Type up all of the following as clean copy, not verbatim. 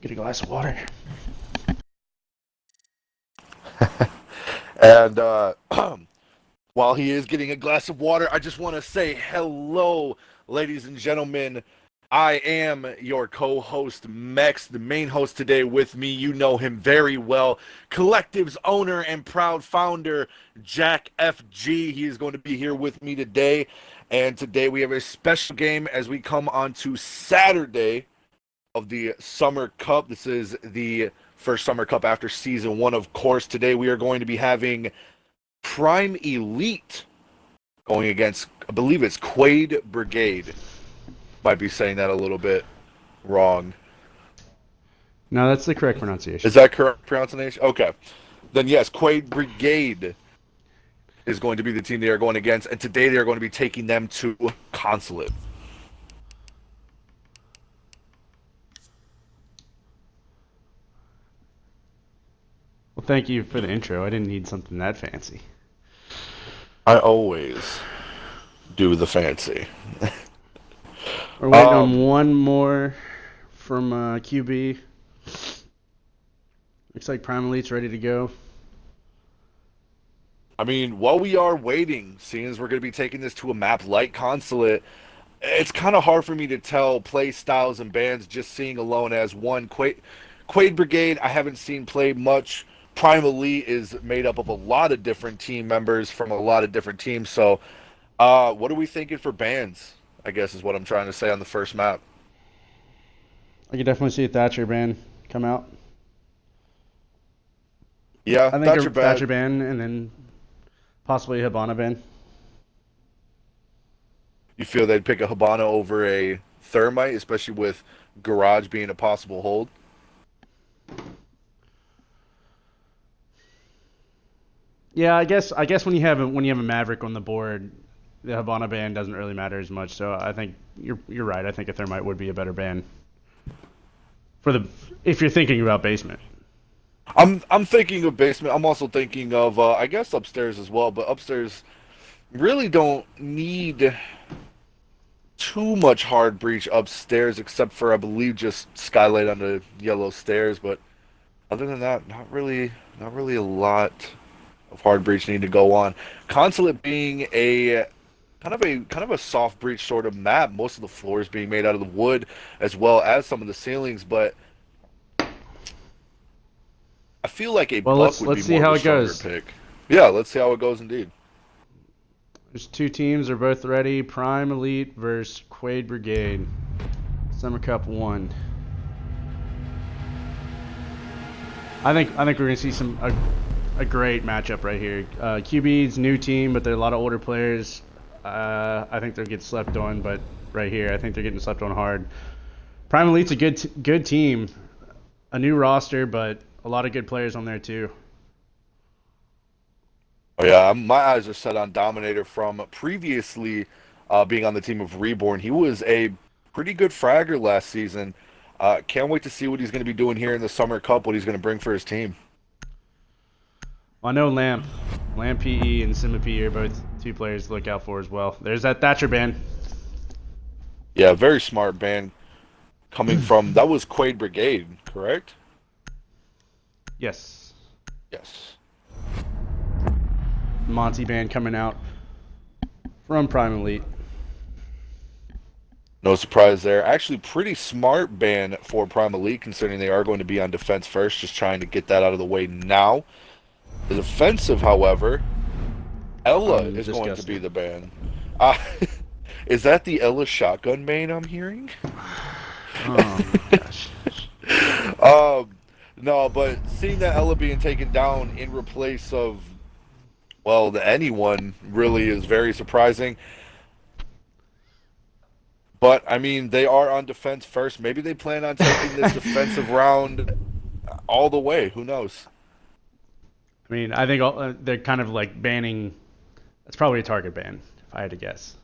Get a glass of water. And while he is getting a glass of water, I just want to say hello, ladies and gentlemen. I am your co-host, Mex, the main host today with me. You know him very well. Collective's owner and proud founder, Jack FG. He is going to be here with me today. And today we have a special game as we come on to Saturday of the Summer Cup. This is the first Summer Cup after Season 1, of course. Today we are going to be having Prime Elite going against, I believe it's Quaid Brigade. Might be saying that a little bit wrong. No, that's the correct pronunciation. Is that correct pronunciation? Okay. Then yes, Quaid Brigade is going to be the team they are going against, and today they are going to be taking them to Consulate. Well, thank you for the intro. I didn't need something that fancy. I always do the fancy. We're waiting on one more from QB. Looks like Prime Elite's ready to go. I mean, while we are waiting, seeing as we're going to be taking this to a map like Consulate, it's kind of hard for me to tell play styles and bands just seeing alone as one. Quaid Brigade, I haven't seen play much. Prime Elite is made up of a lot of different team members from a lot of different teams. So, what are we thinking for bands? I guess is what I'm trying to say on the first map. I could definitely see a Thatcher band come out. Yeah, I think a Thatcher band and then possibly a Hibana band. You feel they'd pick a Hibana over a Thermite, especially with Garage being a possible hold? Yeah, I guess when you have a Maverick on the board, the Hibana band doesn't really matter as much. So I think you're right. I think a Thermite would be a better band if you're thinking about basement. I'm thinking of basement. I'm also thinking of I guess upstairs as well, but upstairs really don't need too much hard breach upstairs, except for I believe just skylight on the yellow stairs. But other than that, not really a lot of hard breach need to go on. Consulate being a kind of a soft breach sort of map. Most of the floors being made out of the wood, as well as some of the ceilings, but I feel like a buck would be more of a stronger pick. Yeah, let's see how it goes indeed. There's two teams, they're both ready. Prime Elite versus Quaid Brigade. Summer Cup 1. I think we're gonna see a great matchup right here. QB's new team, but they're a lot of older players. I think they'll get slept on, but right here, I think they're getting slept on hard. Prime Elite's a good team, a new roster, but a lot of good players on there too. Oh yeah, my eyes are set on Dominator from previously being on the team of Reborn. He was a pretty good fragger last season. Can't wait to see what he's going to be doing here in the Summer Cup, what he's going to bring for his team. Well, I know Lamp PE and Simba PE are both two players to look out for as well. There's that Thatcher band. Yeah, very smart band coming from, that was Quaid Brigade, correct? Yes. Yes. Monty band coming out from Prime Elite. No surprise there. Actually, pretty smart band for Prime Elite, considering they are going to be on defense first, just trying to get that out of the way now. The defensive, however, Ella is going to be the band. Is that the Ella shotgun main I'm hearing? Oh my gosh. No, but seeing that Ella being taken down in replace of, well, anyone really is very surprising. But, I mean, they are on defense first. Maybe they plan on taking this defensive round all the way. Who knows? I mean, I think they're kind of like banning. That's probably a target ban, if I had to guess.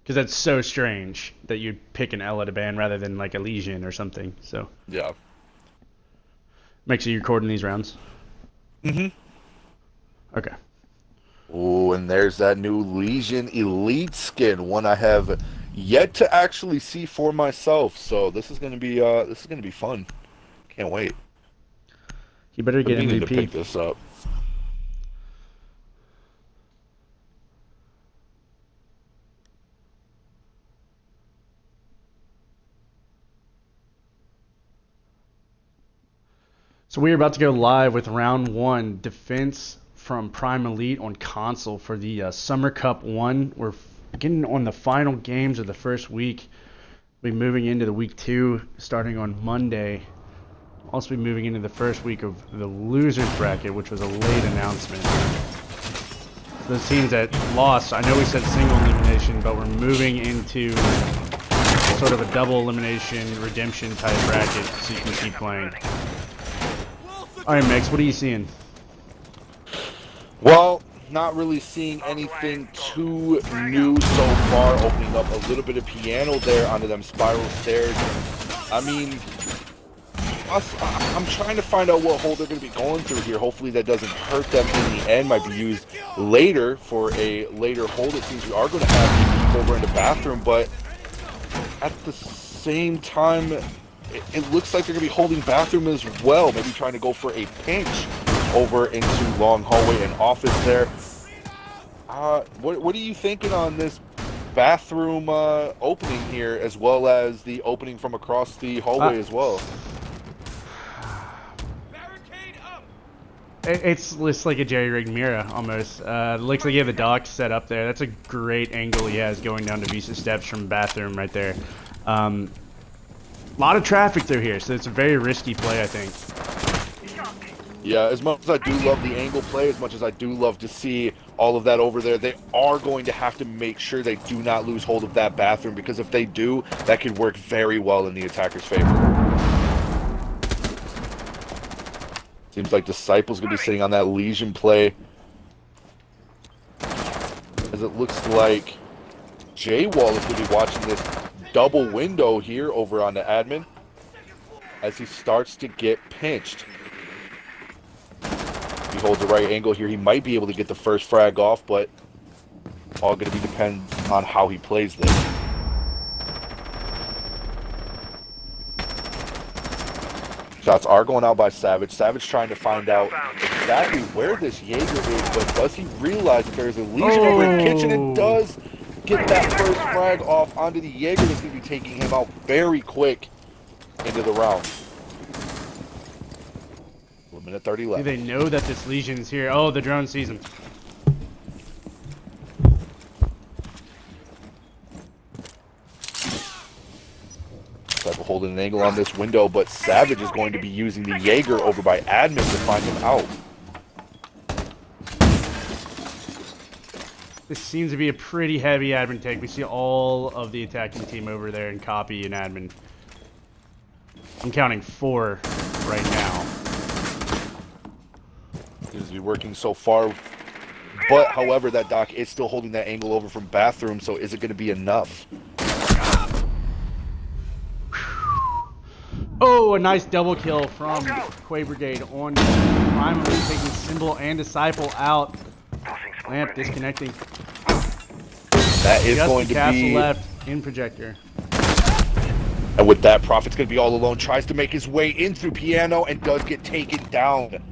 Because that's so strange that you'd pick an Ella to ban rather than like a Legion or something. So yeah, make sure you're recording these rounds. Okay. Oh, and there's that new Legion Elite skin, one I have yet to actually see for myself. So this is gonna be fun. Can't wait. You better Been get meaning to MVP. pick this up. So we are about to go live with round one defense from Prime Elite on console for the Summer Cup 1. We're getting on the final games of the first week. We'll be moving into the week 2 starting on Monday. Also be moving into the first week of the losers bracket, which was a late announcement. So those teams that lost, I know we said single elimination, but we're moving into sort of a double elimination redemption type bracket so you can keep playing. All right, Mix, what are you seeing? Well, not really seeing anything too new so far. Opening up a little bit of piano there onto them spiral stairs. I mean, I'm trying to find out what hole they're going to be going through here. Hopefully that doesn't hurt them in the end. Might be used later for a later hold. It seems we are going to have people over in the bathroom, but at the same time, it looks like they're going to be holding bathroom as well. Maybe trying to go for a pinch over into long hallway and office there. What are you thinking on this bathroom opening here, as well as the opening from across the hallway as well? It's like a jerry-rigged mirror almost. Looks like you have the dock set up there. That's a great angle he has going down to Visa steps from bathroom right there. A lot of traffic through here, so it's a very risky play, I think. Yeah, as much as I do love the angle play, as much as I do love to see all of that over there, they are going to have to make sure they do not lose hold of that bathroom, because if they do, that could work very well in the attacker's favor. Seems like Disciple's going to be sitting on that Legion play, as it looks like J-Wall is going to be watching this double window here over on the admin as he starts to get pinched. He holds the right angle here. He might be able to get the first frag off, but all going to be depends on how he plays this. Shots are going out by Savage. Savage trying to find out exactly where this Jaeger is, but does he realize that there's a Legion over in kitchen, and does get that first frag off onto the Jaeger that's going to be taking him out very quick into the round. 1 minute 30 left. Do they know that this Legion's here? Oh, the drone sees him. Cypher holding an angle on this window, but Savage is going to be using the Jaeger over by admin to find him out. This seems to be a pretty heavy admin take. We see all of the attacking team over there in copy and admin. I'm counting 4 right now. Seems to be working so far, but however, that Doc is still holding that angle over from bathroom, so is it going to be enough? Oh, a nice double kill from Quay Brigade on Prime, taking Symbol and Disciple out. Lamp disconnecting. That is Just going the to castle be left in projector. And with that, Prophet's going to be all alone. Tries to make his way in through piano and does get taken down.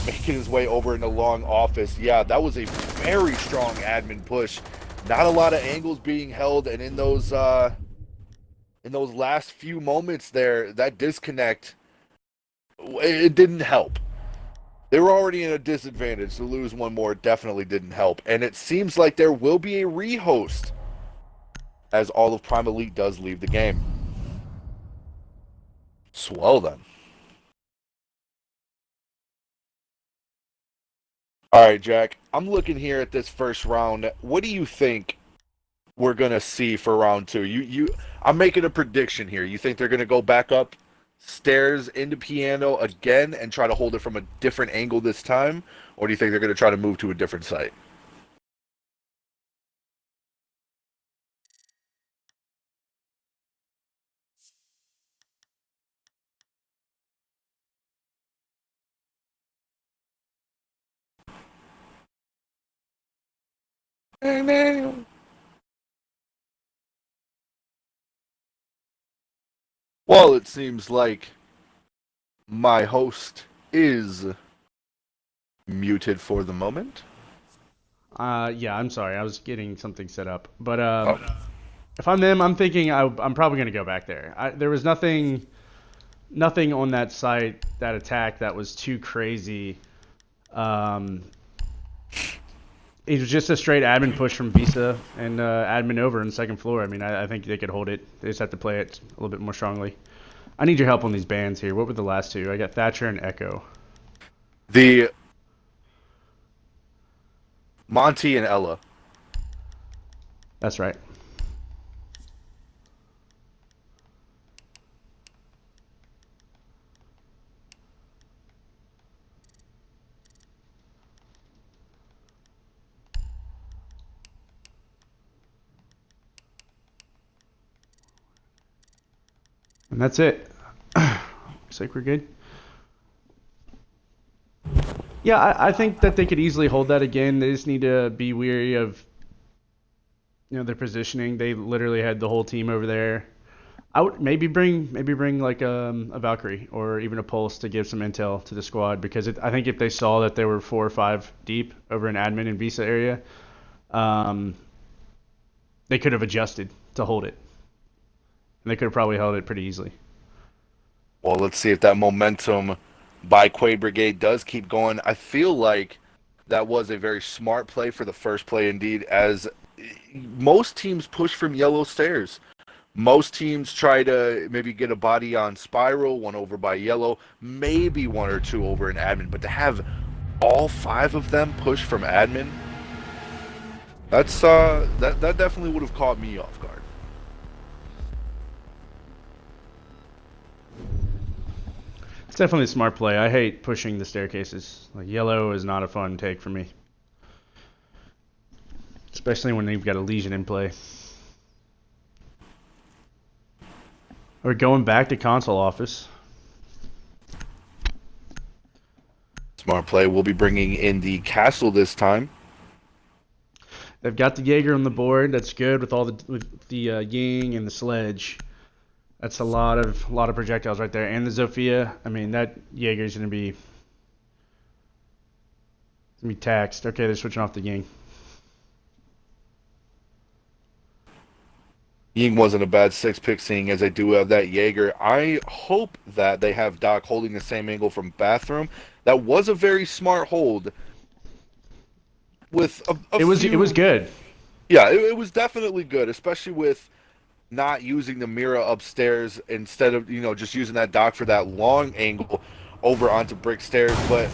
Making his way over in the long office. Yeah, that was a very strong admin push. Not a lot of angles being held, and in those last few moments there, that disconnect, it didn't help. They were already in a disadvantage. To lose one more definitely didn't help. And it seems like there will be a rehost as all of Prime Elite does leave the game. Swell then. All right, Jack. I'm looking here at this first round. What do you think we're gonna see for round 2? I'm making a prediction here. You think they're gonna go back up stairs into piano again and try to hold it from a different angle this time, or do you think they're gonna try to move to a different site? Well, it seems like my host is muted for the moment. Yeah, I'm sorry. I was getting something set up. But Oh. if I'm them, I'm thinking I'm probably going to go back there. There was nothing on that site, that attack, that was too crazy. Um, it was just a straight admin push from Visa and admin over in the second floor. I mean, I think they could hold it. They just have to play it a little bit more strongly. I need your help on these bans here. What were the last two? I got Thatcher and Echo. The Monty and Ella. That's right. And that's it. Looks like we're good. Yeah, I think that they could easily hold that again. They just need to be wary of, their positioning. They literally had the whole team over there. I would maybe bring like a Valkyrie or even a Pulse to give some intel to the squad, because I think if they saw that there were 4 or 5 deep over in admin and Visa area, they could have adjusted to hold it, and they could have probably held it pretty easily. Well, let's see if that momentum by Quaid Brigade does keep going. I feel like that was a very smart play for the first play indeed, as most teams push from yellow stairs. Most teams try to maybe get a body on Spiral, one over by yellow, maybe 1 or 2 over in admin, but to have all 5 of them push from admin, that's that definitely would have caught me off guard. It's definitely a smart play. I hate pushing the staircases. Like, yellow is not a fun take for me, especially when they've got a Legion in play. We're going back to console office. Smart play. We'll be bringing in the castle this time. They've got the Jaeger on the board. That's good with all the Ying and the sledge. That's a lot of projectiles right there, and the Zofia. I mean, that Jaeger's gonna be taxed. Okay, they're switching off the Ying. Ying wasn't a bad 6-pick, seeing as they do have that Jaeger. I hope that they have Doc holding the same angle from bathroom. That was a very smart hold. With it was good. Yeah, it was definitely good, especially with not using the mirror upstairs instead of just using that Doc for that long angle over onto brick stairs. But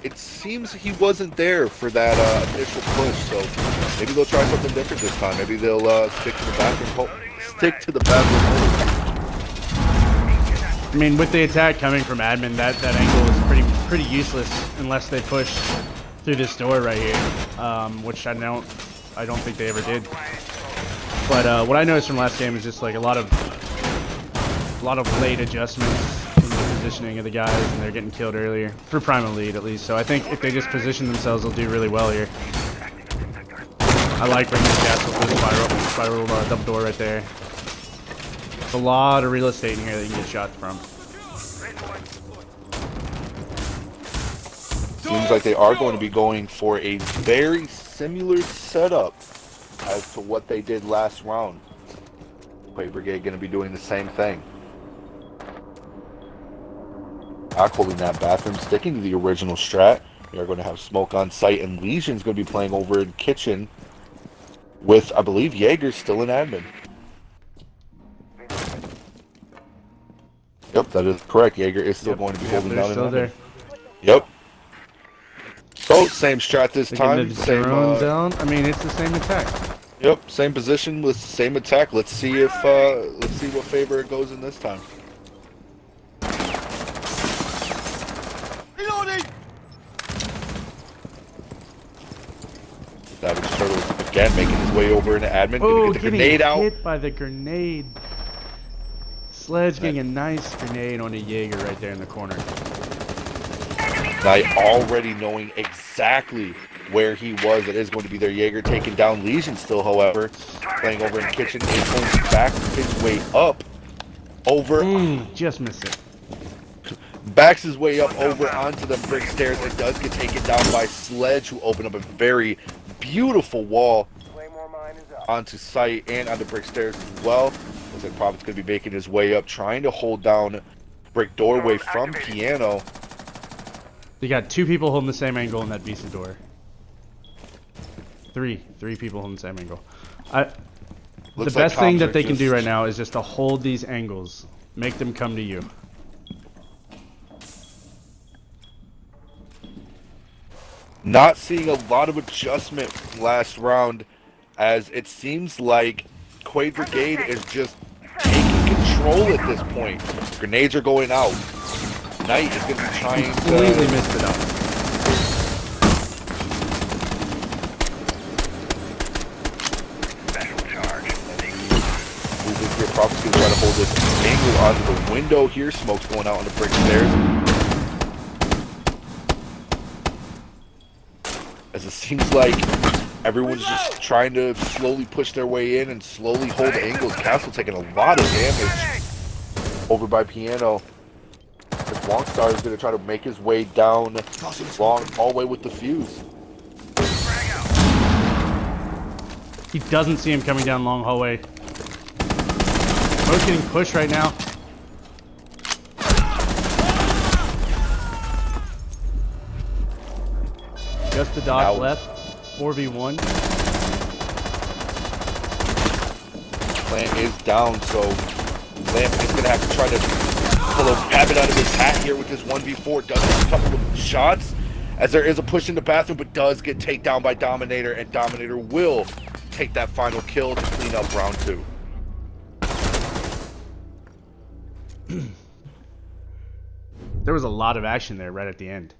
it seems he wasn't there for that initial push, so maybe they'll try something different this time. Maybe they'll stick to the bathroom. I mean, with the attack coming from admin, that angle is pretty useless unless they push through this door right here, which I don't think they ever did. But what I noticed from last game is just like a lot of late adjustments in the positioning of the guys, and they're getting killed earlier for Primal lead at least. So I think if they just position themselves, they'll do really well here. I like bringing the castle through the spiral double door right there. There's a lot of real estate in here that you can get shots from. Seems like they are going to be going for a very similar setup as to what they did last round. Quaid Brigade going to be doing the same thing. Not holding that bathroom, sticking to the original strat. We are going to have smoke on site, and Legion's going to be playing over in kitchen with, I believe, Jaeger still in admin. Yep, that is correct. Jaeger is still going to be holding down in admin. There. Yep. So, same strat this time. Same down. I mean, it's the same attack. Yep, same position with same attack. Let's see what favor it goes in this time. Reloading. Savage Turtle again making his way over into admin. Oh, gonna get the grenade out. Hit by the grenade. Sledge getting a nice grenade on a Jaeger right there in the corner. Knight already knowing exactly where he was. It is going to be their Jaeger taking down Legion still, however. Playing over in kitchen, 8 points back his way up. over. Just missed it. Backs his way up over onto the brick stairs and does get taken down by Sledge, who opened up a very beautiful wall onto site and on the brick stairs as well. Looks like Prophet's going to be making his way up, trying to hold down brick doorway from Piano. You got 2 people holding the same angle in that Visa door. 3 people holding the same angle. The best thing that they can do right now is just to hold these angles. Make them come to you. Not seeing a lot of adjustment last round, as it seems like Quaid Brigade is just taking control at this point. Grenades are going out. Knight is going to be trying to... Completely missed it up. Moving here, Prophet's going to try to hold this angle onto the window here. Smoke's going out on the brick stairs. As it seems like everyone's just trying to slowly push their way in and slowly hold angles. Castle taking a lot of damage over by Piano. As Longstar is going to try to make his way down long hallway with the fuse. He doesn't see him coming down long hallway. Smoke's getting pushed right now. Just the dodge left. 4v1. Lamp is down, so Lamp is going to have to try to pull a rabbit out of his hat here with this 1v4. Does get a couple of shots as there is a push in the bathroom, but does get taken down by Dominator, and Dominator will take that final kill to clean up round 2. There was a lot of action there right at the end.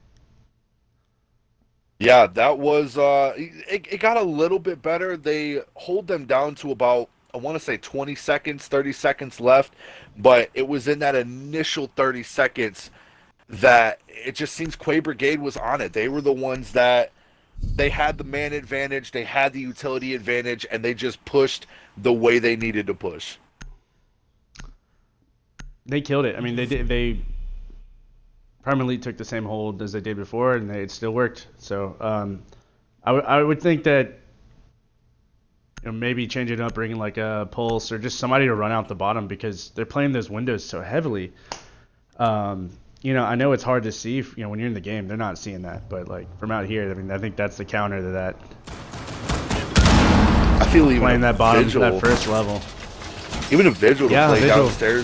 Yeah, that was, it got a little bit better. They hold them down to about, I want to say 20 seconds, 30 seconds left, but it was in that initial 30 seconds that it just seems Quay Brigade was on it. They were the ones that, they had the man advantage, they had the utility advantage, and they just pushed the way they needed to push. They killed it. I mean, they permanently took the same hold as they did before, and it still worked. So I would think that, you know, maybe change it up, bringing like a Pulse or just somebody to run out the bottom, because they're playing those windows so heavily. You know, I know it's hard to see, you know, when you're in the game, they're not seeing that, but like from out here, I mean, I think that's the counter to that. I feel even playing that bottom, that first level. Even a Vigil to play Vigil. downstairs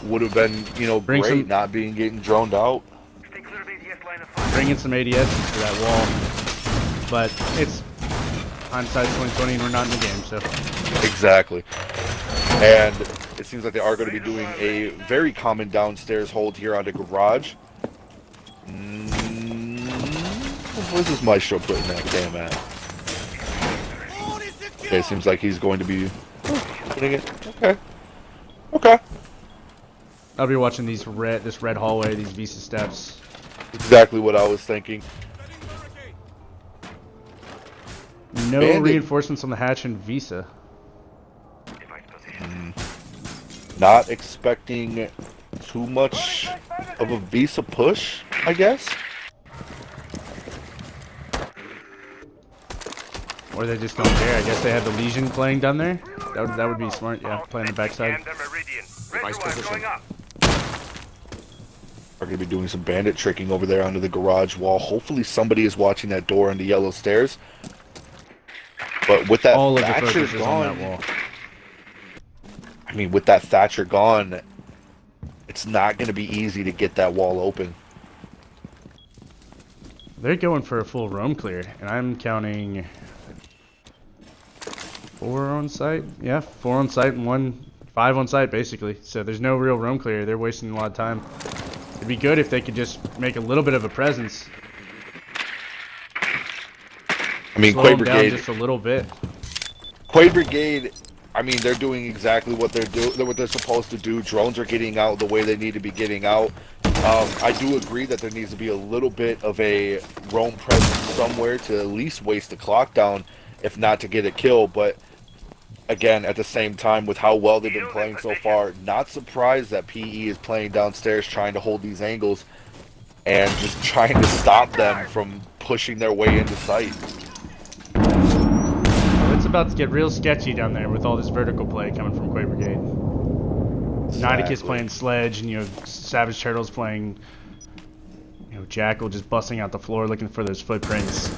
would have been, you know, great, not being getting droned out. Bringing some ADS to that wall, but it's hindsight 2020 and we're not in the game, so. Exactly. And it seems like they are going to be doing a very common downstairs hold here on the garage. Where's this Maestro putting that damn at? Okay, it seems like he's going to be putting it. Okay. Okay. I'll be watching this red hallway, these Visa steps. Exactly what I was thinking. No reinforcements on the hatch and Visa. Not expecting too much of a Visa push, I guess. Or they just don't care. I guess they have the Legion playing down there. That would be smart. Yeah, playing the backside. Nice position. Are going to be doing some bandit tricking over there under the garage wall. Hopefully somebody is watching that door on the yellow stairs. But with that Thatcher gone, on that wall. I mean, with that Thatcher gone, it's not going to be easy to get that wall open. They're going for a full roam clear, and I'm counting 4 on site. Yeah, 4 on site and 5 on site, basically. So there's no real roam clear. They're wasting a lot of time. It'd be good if they could just make a little bit of a presence. I mean, Quay Brigade just a little bit. Quay Brigade, I mean, they're doing exactly what they're supposed to do. Drones are getting out the way they need to be getting out. I do agree that there needs to be a little bit of a roam presence somewhere to at least waste the clock down, if not to get a kill. But again, at the same time, with how well they've been playing so far, not surprised that PE is playing downstairs, trying to hold these angles and just trying to stop them from pushing their way into sight. Well, it's about to get real sketchy down there with all this vertical play coming from Quake Brigade. Nidicus playing Sledge, and you have Savage Turtles playing, you know, Jackal just busting out the floor looking for those footprints.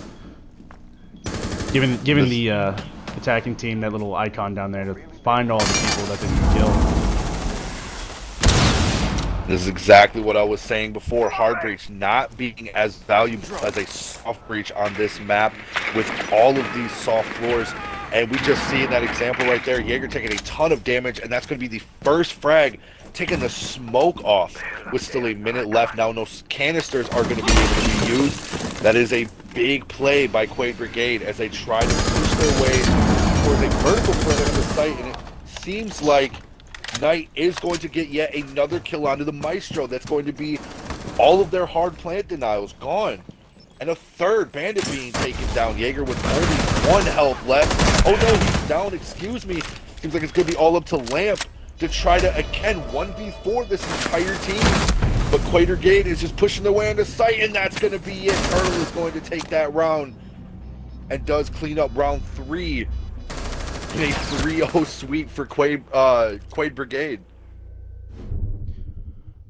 Giving the attacking team that little icon down there to find all the people that they can kill. This is exactly what I was saying before. Hard breach not being as valuable as a soft breach on this map with all of these soft floors. And we just see in that example right there, Jaeger taking a ton of damage, and that's going to be the first frag, taking the smoke off with still a minute left. Now no canisters are going to be able to be used. That is a big play by Quake Brigade as they try to push their way towards a vertical further in the site, and it seems like Knight is going to get yet another kill onto the Maestro. That's going to be all of their hard plant denials gone. And a third bandit being taken down. Jaeger with only 1 health left. Oh no, he's down, excuse me. Seems like it's going to be all up to Lamp to try to, again, 1v4 this entire team. But Quake Brigade is just pushing their way on the site, and that's going to be it. Turtle is going to take that round and does clean up round 3 in a 3-0 sweep for Quake Brigade.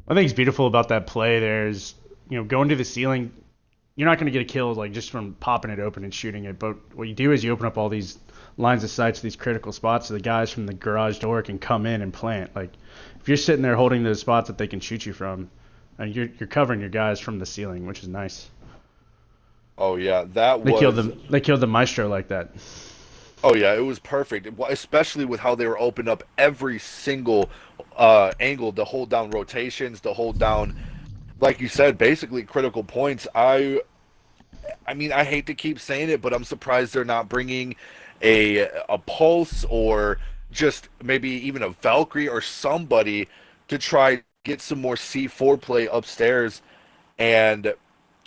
I think it's beautiful about that play there is, you know, going to the ceiling. You're not going to get a kill like just from popping it open and shooting it, but what you do is you open up all these lines of sight to these critical spots so the guys from the garage door can come in and plant. Like, if you're sitting there holding those spots that they can shoot you from, and you're covering your guys from the ceiling, which is nice. Oh yeah, that They was... They killed the Maestro like that. Oh yeah, it was perfect, especially with how they were opened up every single angle to hold down rotations, to hold down, like you said, basically critical points. I mean, I hate to keep saying it, but I'm surprised they're not bringing a Pulse or just maybe even a Valkyrie or somebody to try to get some more C4 play upstairs and,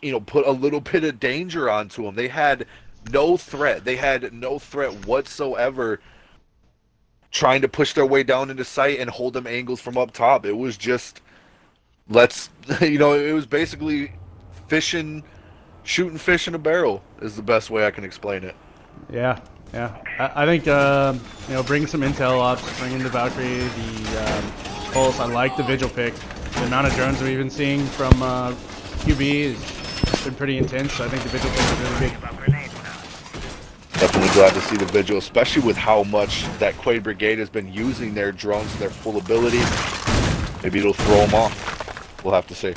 you know, put a little bit of danger onto them. They had no threat. They had no threat whatsoever trying to push their way down into sight and hold them angles from up top. It was just, you know, it was basically shooting fish in a barrel is the best way I can explain it. Yeah. I think, you know, bring some intel ops, bring in the Valkyrie, the Pulse. I like the Vigil pick. The amount of drones we've been seeing from QB has been pretty intense, so I think the Vigil pick is really big. Definitely glad to see the Vigil, especially with how much that Quake Brigade has been using their drones to their full ability. Maybe it'll throw them off. We'll have to see.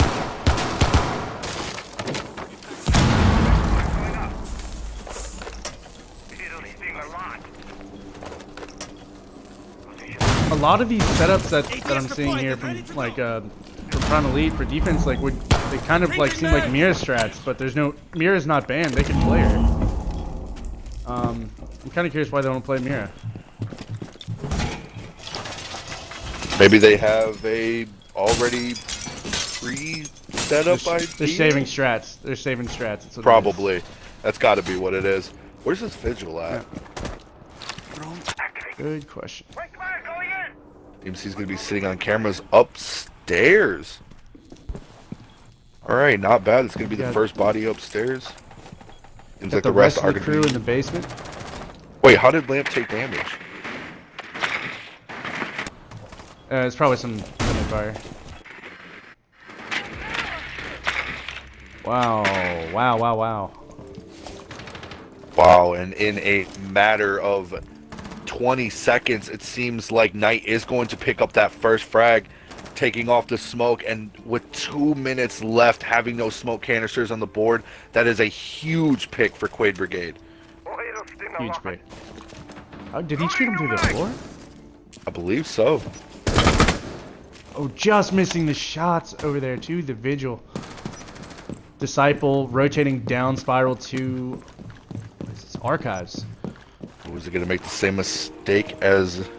A lot of these setups that I'm seeing here from like from Prime Elite for defense, like they kind of like seem like Mira strats, but there's no Mira's not banned. They can play her. I'm kind of curious why they don't play Mira. Maybe they have a already pre-setup idea. They're saving strats. They're saving strats. That's what Probably. That's got to be what it is. Where's this Vigil at? Yeah. Good question. Seems he's going to be sitting on cameras upstairs. Alright, not bad. It's going to be the first body upstairs. Seems like the rest are of the crew in the basement. Wait, how did Lamp take damage? It's probably some fire. Wow. Wow, and in a matter of 20 seconds, it seems like Knight is going to pick up that first frag, taking off the smoke, and with 2 minutes left, having no smoke canisters on the board, that is a huge pick for Quake Brigade. Huge pick. Oh, did he shoot him through the floor? I believe so. Oh, just missing the shots over there too. The Vigil. Disciple rotating down spiral to what is this? Archives. Was it going to make the same mistake as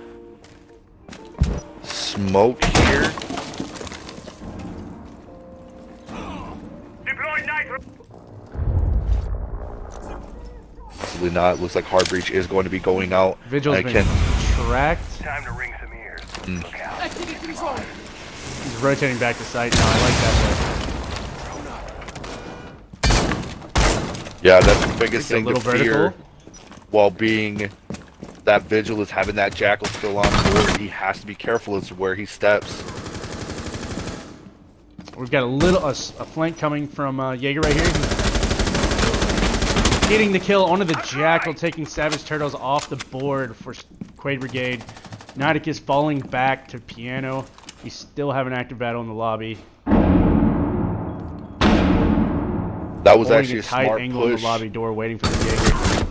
Smoke here? Possibly not. Looks like Hard Breach is going to be going out. Vigil's been cracked. Time to ring some ears. Look out. Activate control. He's rotating back to site now. I like that Yeah, that's the biggest play. A thing to little fear vertical. while being that Vigil is having that Jackal still on board. He has to be careful as to where he steps. We've got a flank coming from Jaeger right here. Getting the kill onto the Jackal, taking Savage Turtles off the board for Quaid Brigade. Nidic is falling back to Piano. We still have an active battle in the lobby. That was Holding actually a tight smart angle in push. the lobby door, waiting for the Jaeger.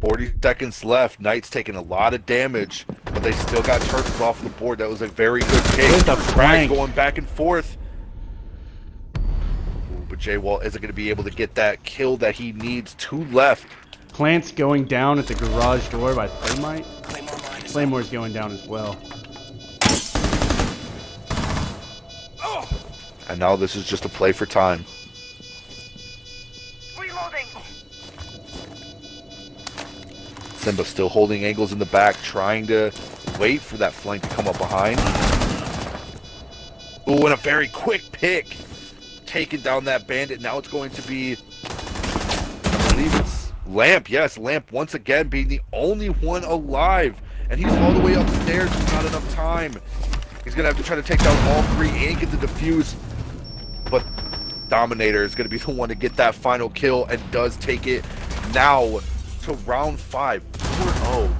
40 seconds left. Knight's taking a lot of damage, but they still got turtles off the board. That was a very good pick. With the Frag flank. going back and forth. Ooh, but J-Wall isn't going to be able to get that kill that he needs. 2 left. Plants going down at the garage door by Thermite. Claymore's going down as well. And now this is just a play for time. Reloading. Simba still holding angles in the back, trying to wait for that flank to come up behind. Ooh, and a very quick pick. Taking down that bandit. Now it's going to be, I believe it's Lamp. Yes, Lamp once again being the only one alive. And he's all the way upstairs with not enough time. He's going to have to try to take down all 3 and get the defuse. But Dominator is going to be the one to get that final kill and does take it now to round 5. 4-0.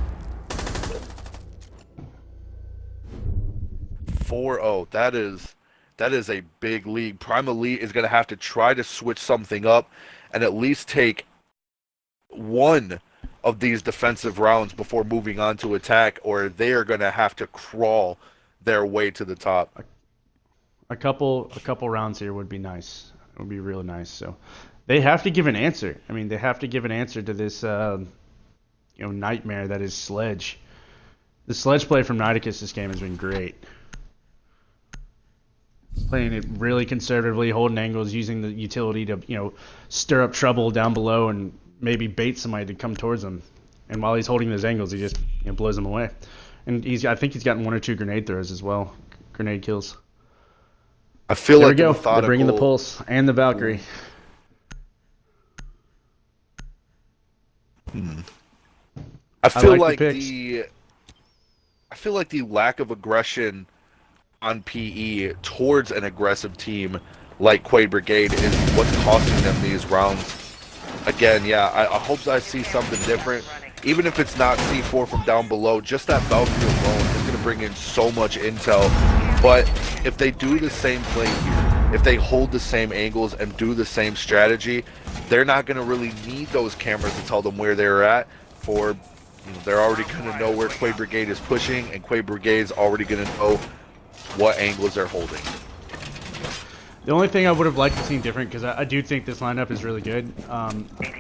4-0. That is a big lead. Prime Elite is going to have to try to switch something up and at least take one of these defensive rounds before moving on to attack, or they are going to have to crawl their way to the top. A couple rounds here would be nice. It would be really nice. So they have to give an answer. I mean, they have to give an answer to this nightmare that is Sledge. The Sledge play from Nidicus this game has been great. Playing it really conservatively, holding angles, using the utility to stir up trouble down below and maybe bait somebody to come towards him. And while he's holding those angles, he just blows them away. And I think he's gotten 1 or 2 grenade throws as well, grenade kills. I feel There like we go. the They're bringing the methodical- Pulse and the Valkyrie. I feel like the like picks. I feel like the lack of aggression on PE towards an aggressive team like Quaid Brigade is what's costing them these rounds. Again, yeah, I hope I see something different. Even if it's not C4 from down below, just that Valkyrie alone is going to bring in so much intel. But if they do the same play here, if they hold the same angles and do the same strategy, they're not going to really need those cameras to tell them where they're at. For they're already going to know where Quaid Brigade is pushing, and Quaid Brigade's already going to know what angles they're holding. The only thing I would have liked to see different, because I do think this lineup is really good,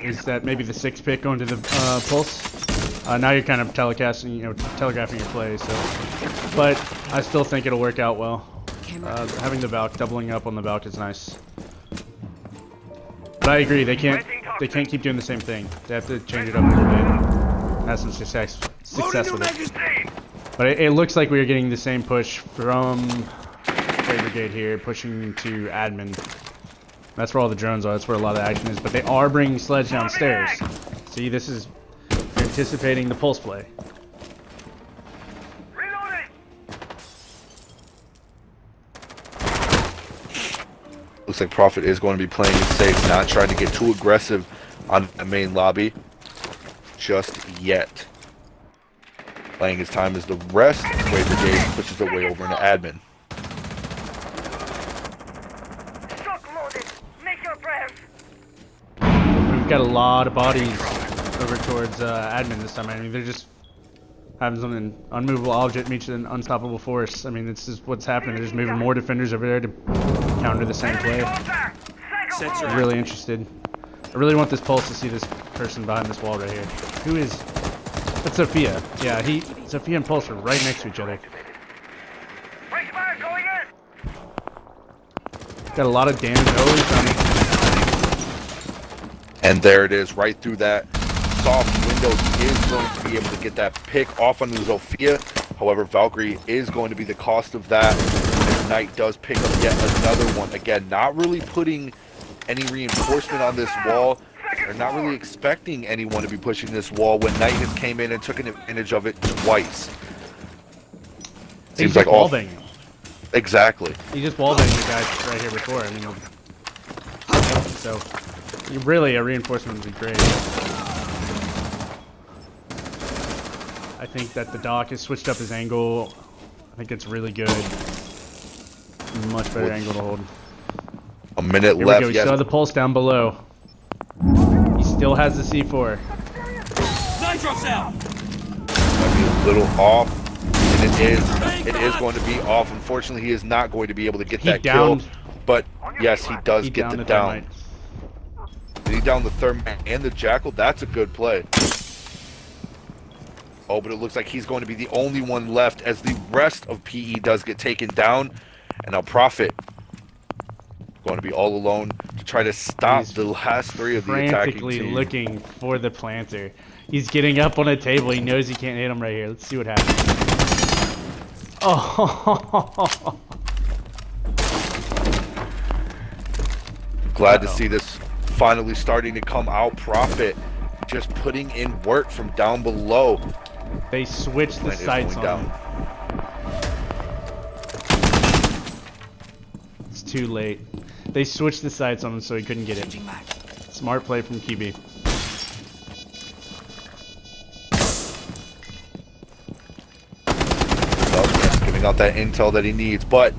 is that maybe the 6th pick going to the Pulse. Now you're kind of telegraphing your play. So, but I still think it'll work out well. Having the Valk, doubling up on the Valk is nice. But I agree, they can't keep doing the same thing. They have to change it up a little bit. Have some success with it. But it looks like we are getting the same push from Quaid Brigade here, pushing to admin. That's where all the drones are. That's where a lot of the action is. But they are bringing Sledge downstairs. See, this is anticipating the Pulse play. Reloading. Looks like Prophet is going to be playing it safe, not trying to get too aggressive on the main lobby just yet. Playing his time as the rest. Quaid Brigade pushes their way over into admin. Shock loaded. Make your prayers. We've got a lot of bodies over towards admin this time. I mean, they're just having something unmovable object meet an unstoppable force. I mean, this is what's happening. They're just moving more defenders over there to counter the same play. I'm really interested. I really want this Pulse to see this person behind this wall right here. Who is... That's Sophia. Yeah, Sophia and Pulse are right next to each other. Break fire going in. Got a lot of damage. Oh, he's done. And there it is, right through that soft window. He is going to be able to get that pick off on the Zofia. However, Valkyrie is going to be the cost of that. And Knight does pick up yet another one. Again, not really putting any reinforcement on this wall. They're not really expecting anyone to be pushing this wall when Knight has came in and took advantage of it twice. Seems like all banging. Exactly. He just wall banged the guy right here before. I mean, so really a reinforcement would be great. I think that the Doc has switched up his angle. I think it's really good. Much better angle to hold. A minute Here left. we go. We still have the pulse down below. He still has the C4. Nitro cell. Might be a little off, and it is going to be off. Unfortunately, he is not going to be able to get that kill. But yes, he does get the down. Did he down the Thermite and the Jackal? That's a good play. Oh, but it looks like he's going to be the only one left as the rest of PE does get taken down. And now Prophet going to be all alone to try to stop the last three of the attacking team. Frantically looking for the planter. He's getting up on a table. He knows he can't hit him right here. Let's see what happens. Oh. Glad to see this finally starting to come out. Prophet just putting in work from down below. They switched the sights on him. It's too late. They switched the sights on him so he couldn't get it. Smart play from QB. Giving out that intel that he needs, but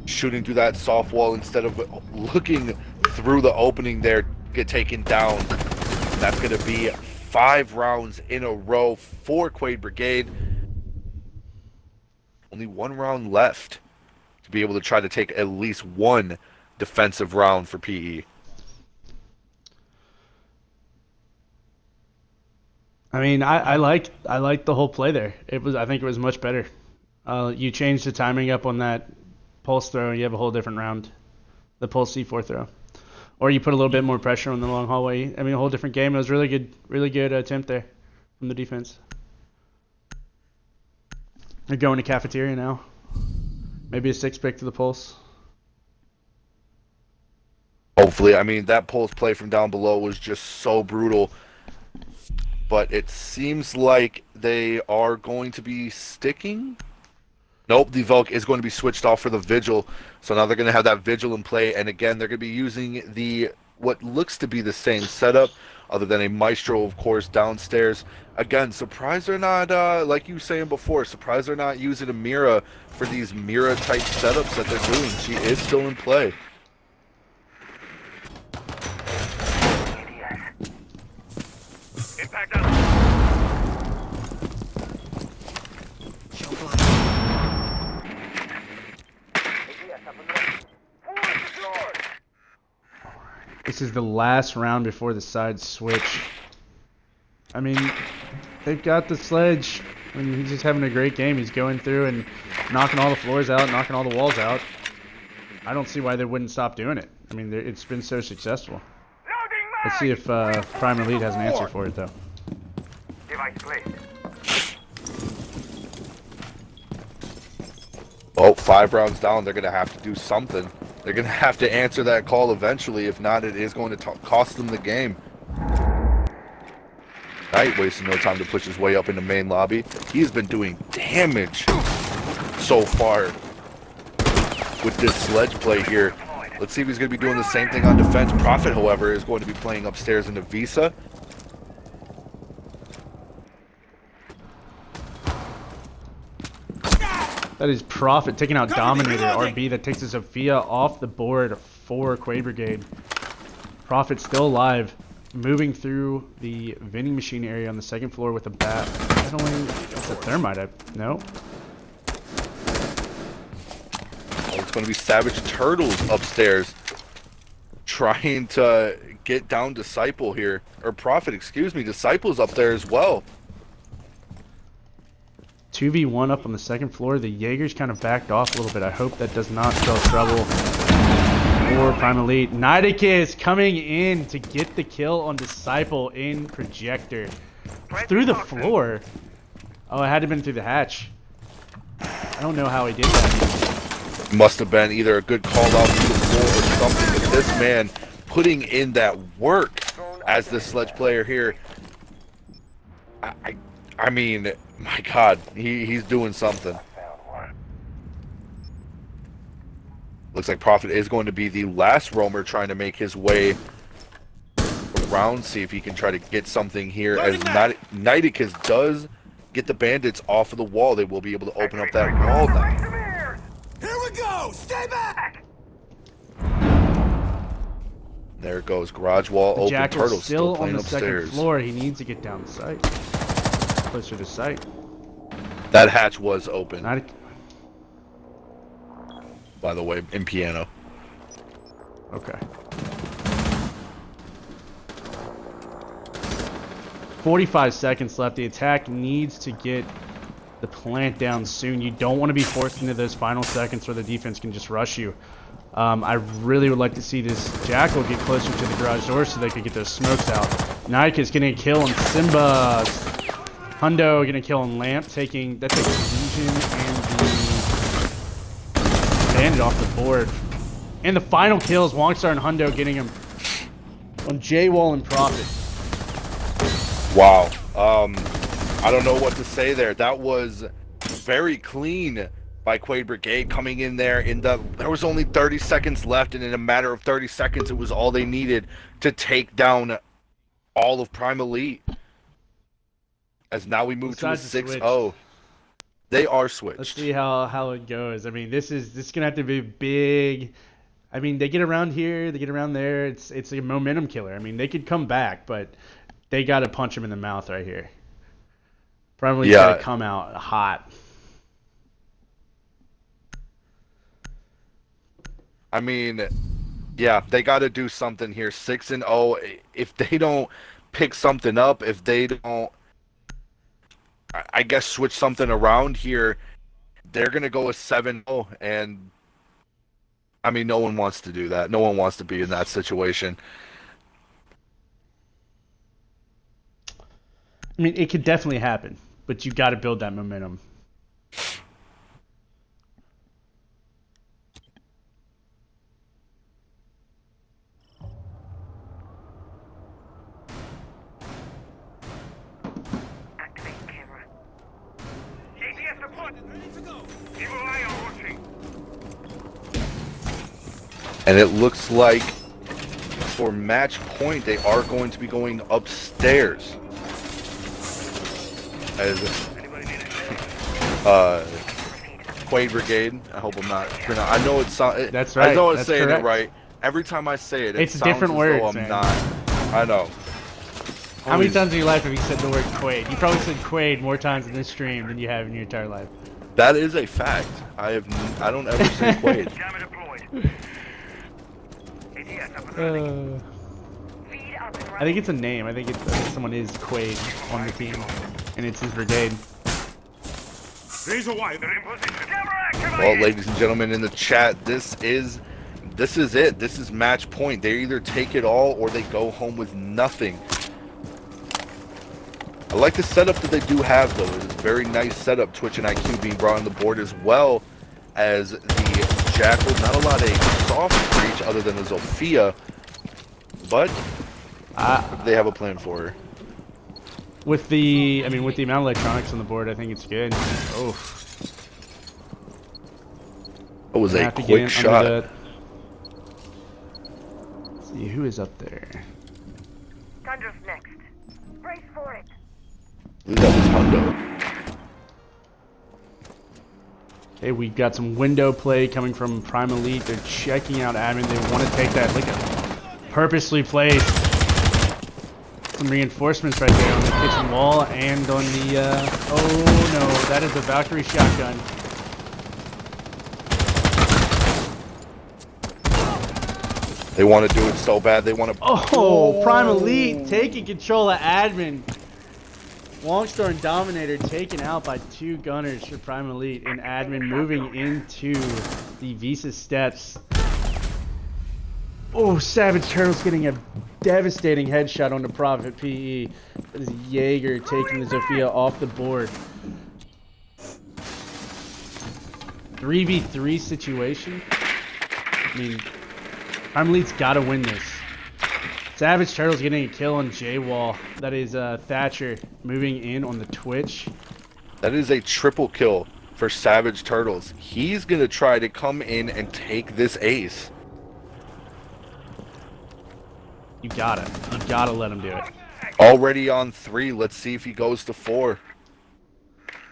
shooting through that soft wall instead of looking through the opening there, get taken down. And that's going to be 5 rounds in a row for Quaid Brigade. Only 1 round left to be able to try to take at least 1 defensive round for PE. I mean, I liked the whole play there. I think it was much better. You changed the timing up on that pulse throw, you have a whole different round. The pulse C4 throw. Or you put a little bit more pressure on the long hallway. I mean, a whole different game. It was really good attempt there from the defense. They're going to cafeteria now. Maybe a 6-pick to the pulse. Hopefully, I mean, that pulse play from down below was just so brutal. But it seems like they are going to be sticking. Nope, the Valk is going to be switched off for the Vigil. So now they're going to have that Vigil in play. And again, they're going to be using the what looks to be the same setup, other than a Maestro, of course, downstairs. Again, surprised they're not, like you were saying before, surprised they're not using a Mira for these Mira-type setups that they're doing. She is still in play. Impact on. This is the last round before the side switch. I mean, they've got the sledge. I mean, he's just having a great game. He's going through and knocking all the floors out, knocking all the walls out. I don't see why they wouldn't stop doing it. I mean, it's been so successful. Let's see if Prime Elite has an answer for it, though. Device placed. Oh, 5 rounds down, they're going to have to do something. They're going to have to answer that call eventually. If not, it is going to cost them the game. Knight wasting no time to push his way up in the main lobby. He's been doing damage so far with this sledge play here. Let's see if he's going to be doing the same thing on defense. Prophet, however, is going to be playing upstairs in the Visa. That is Prophet taking out Dominator. RB that takes a Sophia off the board for Quaid Brigade. Prophet still alive. Moving through the vending machine area on the 2nd floor with a bat. It's a thermite. No. It's going to be Savage Turtles upstairs trying to get down Disciple here. Or Prophet, excuse me. Disciple's up there as well. 2v1 up on the 2nd floor. The Jaegers kind of backed off a little bit. I hope that does not spell trouble for Prime Elite. Nidicus coming in to get the kill on Disciple in Projector. Through the floor. Oh, it had to have been through the hatch. I don't know how he did that. Must have been either a good call out through the floor or something. But this man putting in that work as the Sledge player here. I mean, my God, he's doing something. Looks like Prophet is going to be the last roamer trying to make his way around, see if he can try to get something here. As Nidicus does get the bandits off of the wall, they will be able to open up that wall now. Here we go! Stay back! There it goes, garage wall open. Jackal's Turtle still on playing the upstairs. second floor. He needs to get down the site. Closer to site. That hatch was open, Nidic by the way, in piano. Okay. 45 seconds left. The attack needs to get the plant down soon. You don't want to be forced into those final seconds where the defense can just rush you. I really would like to see this Jackal get closer to the garage door so they could get those smokes out. Nike is getting a kill on Simba. Hundo getting a kill on Lamp, taking that's a Legion and the Bandit off the board. And the final kills, Wongstar and Hundo getting him on J-Wall and Prophet. Wow. I don't know what to say there. That was very clean by Quaid Brigade coming in there. There was only 30 seconds left, and in a matter of 30 seconds, it was all they needed to take down all of Prime Elite. As now we move to a 6-0. They are switched. Let's see how it goes. I mean, this is gonna have to be big. I mean, they get around here, they get around there. It's a momentum killer. I mean, they could come back, but they got to punch him in the mouth right here. Probably got to come out hot. I mean, yeah, they got to do something here. 6-0. If they don't pick something up, if they don't, I guess, switch something around here, they're going to go with 7-0. And, I mean, no one wants to do that. No one wants to be in that situation. I mean, it could definitely happen, but you got to build that momentum. Activate camera. GPS reported. Ready to go. Keep an eye on watching. And it looks like for match point, they are going to be going upstairs. As Quaid Brigade. I hope I'm not. I know it's. That's right. I know That's it's saying correct. it right. Every time I say it, It's sounds different as words, though I'm man. not. I know. How many times in your life have you said the word Quaid? You probably said Quaid more times in this stream than you have in your entire life. That is a fact. I don't ever say Quaid. Jammer deployed. ATS up and running. Feed up and I running. think it's a name. I think someone is Quaid on the team, and it's his brigade. Razor wire. They're in position. Jammer activated. Well, ladies and gentlemen in the chat, this is it. This is match point. They either take it all or they go home with nothing. I like the setup that they do have, though. It is a very nice setup. Twitch and IQ being brought on the board, as well as the Jackal. Not a lot of soft breach other than the Zofia, but they have a plan for her. With the amount of electronics on the board, I think it's good. Oh, It was a have to get quick in shot. under the- Let's see who is up there. Thunder's next. Brace for it. I believe that was Hundo. Hey, we got some window play coming from Prime Elite. They're checking out admin. They want to take that. Look at purposely placed. Some reinforcements right there on the kitchen wall and on the. Oh no, that is a Valkyrie shotgun. They want to do it so bad. They want to. Oh, Prime Elite taking control of admin. Longstar and Dominator taken out by two gunners for Prime Elite, and admin moving into the Visa steps. Oh, Savage Turtle's getting a devastating headshot on the Prophet PE. That is Jaeger taking the Zofia off the board. 3v3 situation. I mean, Prime Elite's got to win this. Savage Turtle's getting a kill on J-Wall. That is Thatcher moving in on the Twitch. That is a triple kill for Savage Turtles. He's going to try to come in and take this ace. You gotta let him do it. Already on 3. Let's see if he goes to 4.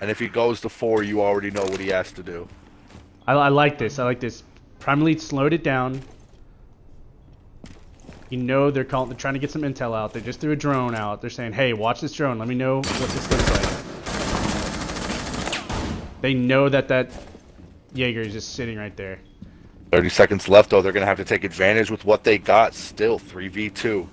And if he goes to 4, you already know what he has to do. I like this. I like this. Prime Elite slowed it down. You know they're trying to get some intel out. They just threw a drone out. They're saying, hey, watch this drone. Let me know what this looks like. They know that Jaeger is just sitting right there. 30 seconds left, though. They're going to have to take advantage with what they got. Still 3v2.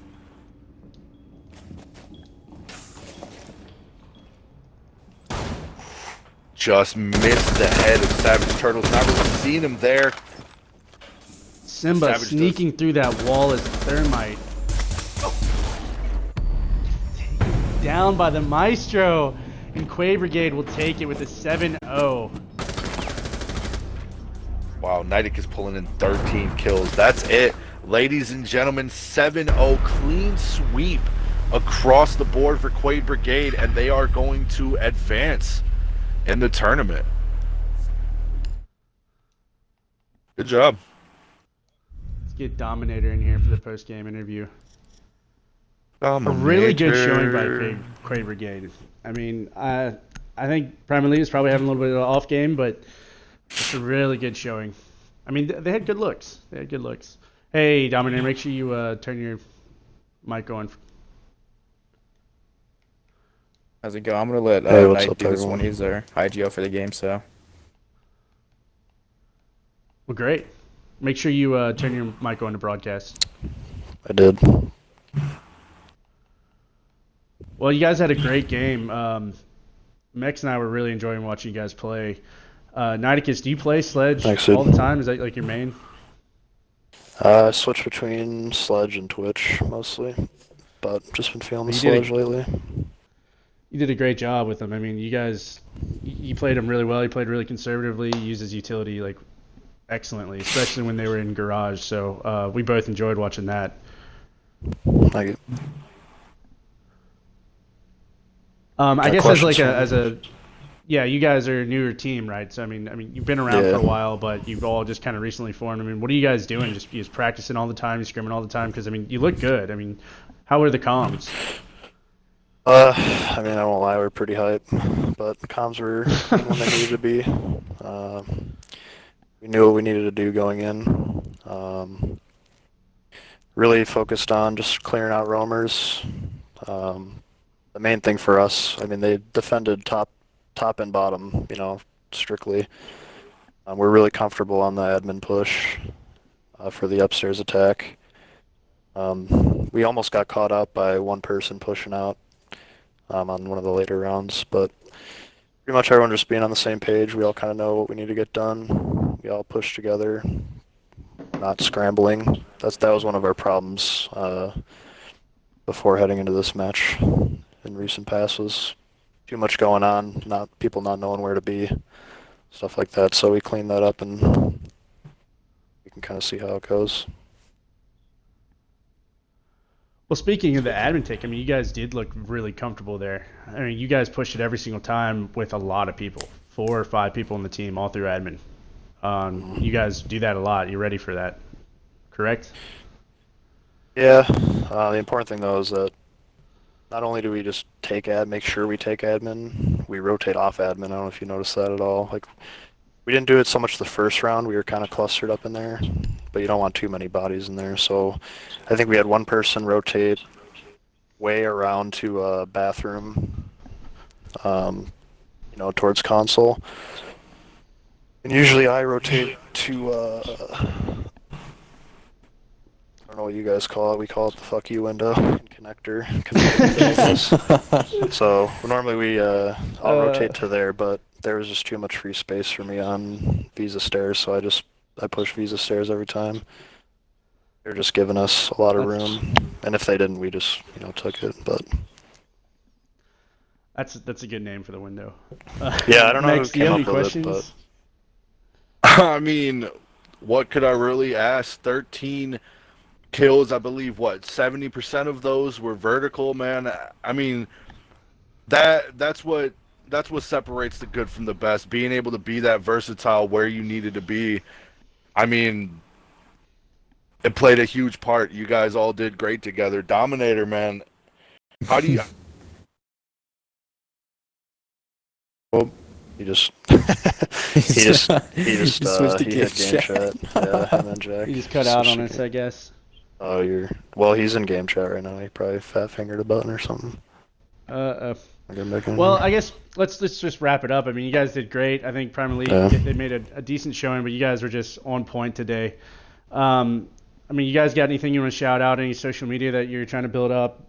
Just missed the head of Savage Turtles. Not really seeing him there. Simba Savage sneaking through that wall as Thermite. Taken down by the Maestro. And Quay Brigade will take it with a 7-0. Wow, Nidic is pulling in 13 kills. That's it. Ladies and gentlemen, 7-0 clean sweep across the board for Quaid Brigade, and they are going to advance in the tournament. Good job. Let's get Dominator in here for the post-game interview. A Dominator. really good showing by Quay Brigade. I mean, I think Prime Elite is probably having a little bit of an off game, but it's a really good showing. I mean, they had good looks. Hey, Dominator, make sure you turn your mic on. How's it go? I'm gonna let Hey, what's Knight up, do this everyone? one. He's our IGO for the game, so. Well, great. Make sure you turn your mic on to broadcast. I did. Well, you guys had a great game. Mex and I were really enjoying watching you guys play. Nidicus, do you play Sledge Thanks, dude. all the time? Is that like your main? I switch between Sledge and Twitch mostly, but just been feeling the You did Sledge lately. You did a great job with him. I mean, you played him really well. You played really conservatively. You used his utility like excellently, especially when they were in Garage. So we both enjoyed watching that. Thank you. I Got guess questions for me? yeah, you guys are a newer team, right? So I mean, you've been around Yeah. for a while, but you've all just kind of recently formed. I mean, what are you guys doing? Just practicing all the time, you scrimming all the time? Because I mean, you look good. I mean, how are the comms? I mean, I won't lie, we're pretty hype, but the comms were when they needed to be. We knew what we needed to do going in. Really focused on just clearing out roamers. The main thing for us, I mean, they defended top and bottom, strictly. We're really comfortable on the admin push for the upstairs attack. We almost got caught up by one person pushing out on one of the later rounds, but pretty much everyone just being on the same page. We all kind of know what we need to get done. We all push together, not scrambling. That was one of our problems before heading into this match in recent past was too much going on, people not knowing where to be, stuff like that. So we cleaned that up and we can kind of see how it goes. Well, speaking of the admin take, I mean, you guys did look really comfortable there. I mean, you guys pushed it every single time with a lot of people, 4 or 5 people on the team, all through admin. You guys do that a lot. You're ready for that, correct? Yeah. The important thing though is that not only do we just make sure we take admin, we rotate off admin. I don't know if you noticed that at all. Like, we didn't do it so much the first round. We were kind of clustered up in there, but you don't want too many bodies in there. So I think we had one person rotate way around to a bathroom, towards console. And usually I rotate to, I don't know what you guys call it. We call it the fuck you window and connector. So normally I'll rotate to there, but there was just too much free space for me on Visa stairs, so I push Visa stairs every time. They're just giving us a lot of That's- room, and if they didn't, we just took it. But That's a good name for the window. yeah, I don't know Max, who do you came have up any with questions? it, I mean, what could I really ask? 13 kills, I believe. What 70% of those were vertical, man. I mean, that's what separates the good from the best. Being able to be that versatile where you needed to be. I mean, it played a huge part. You guys all did great together. Dominator, man. How do you? he just he he just switched to he game had game chat. Yeah, him and Jack. You just cut out on switched us, to I guess. Oh, well, he's in game chat right now. He probably fat fingered a button or something. Uh, I'll get him back in Well, here. I guess let's just wrap it up. I mean, you guys did great. I think Premier League Yeah. they made a decent showing, but you guys were just on point today. I mean, you guys got anything you want to shout out? Any social media that you're trying to build up?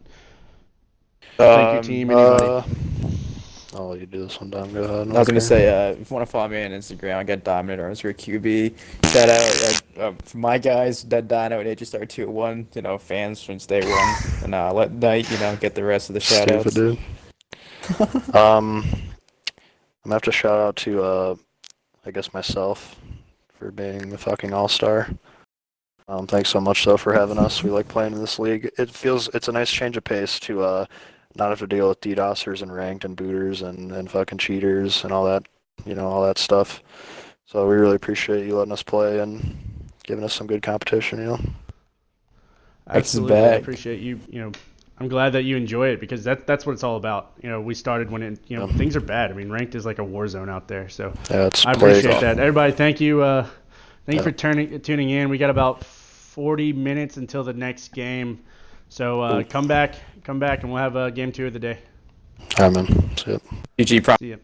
Thank your team, anybody? I'll let you do this one, Dom. Go ahead. I was gonna say, if you want to follow me on Instagram, I got Dominator_QB. Shout out for my guys, Dead Dino and HSR201, fans since day one, and let Knight, get the rest of the shout Stupid outs. dude. I'm gonna have to shout out to I guess myself for being the fucking all-star. Thanks so much though for having us. We like playing in this league. It's a nice change of pace to not have to deal with DDoSers and ranked and booters and fucking cheaters and all that, all that stuff. So we really appreciate you letting us play and giving us some good competition. Absolutely, I back. appreciate you. I'm glad that you enjoy it because that's what it's all about. We started when things are bad. I mean, ranked is like a war zone out there. So Yeah, it's I appreciate that. Everybody, thank you. Thank you for tuning in. We got about 40 minutes until the next game. So come back, and we'll have game 2 of the day. All right, man. See ya. GG, See ya.